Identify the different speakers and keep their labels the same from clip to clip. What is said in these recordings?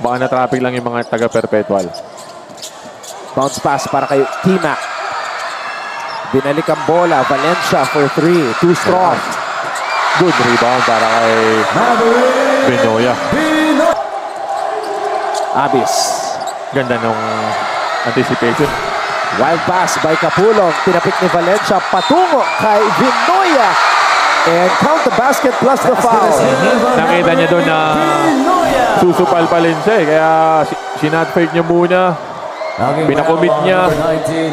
Speaker 1: Baka na-traffic lang yung mga taga-perpetual.
Speaker 2: Bounce pass para kay T-Mac. Binalik ang bola. Valencia for 3. Too strong.
Speaker 1: Good rebound para kay Benoya.
Speaker 2: Abis.
Speaker 1: Ganda nung anticipation.
Speaker 2: Wild pass by Capulong. Tinapik ni Valencia. Patungo kay Vinoya. And count the basket plus the foul.
Speaker 1: Nakita niya doon na susupal pa rin siya eh. Kaya sinat-fake niya muna. Pinakomit niya.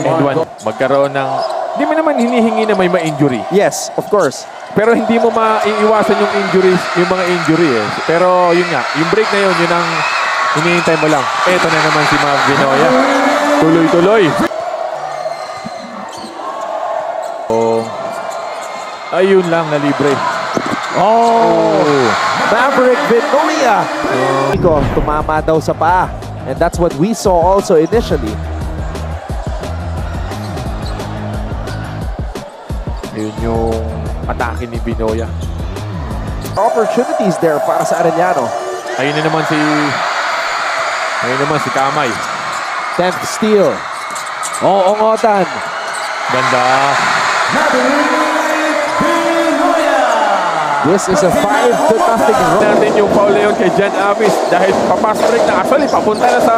Speaker 1: And one, magkaroon ng... Hindi mo naman hinihingi na may ma-injury.
Speaker 2: Yes, of course.
Speaker 1: Pero hindi mo maiiwasan yung injuries, yung mga injury eh. Pero yun nga, yung break na yun, yun ang hinihintay mo lang. Eto na naman si Mav Vinoya. Tuloy-tuloy. Ayun lang na libre.
Speaker 2: Oh! Maverick Vinoya. Tumama daw sa paa. And that's what we saw also initially.
Speaker 1: Yun yung atake ni Vinoya.
Speaker 2: Opportunities there para sa Arellano.
Speaker 1: Ayun na naman si Kamay.
Speaker 2: 10th steal. Ongotan.
Speaker 1: Ganda.
Speaker 2: This is a 5-0 run.
Speaker 1: Natin yung foul na yun kay Jan Avis dahil papass break na. Actually, papunta na sa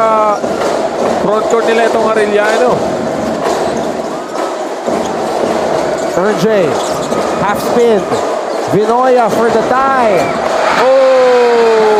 Speaker 1: front court nila itong Arellano.
Speaker 2: RJ. Half spin. Vinoya for the tie.
Speaker 1: Oh!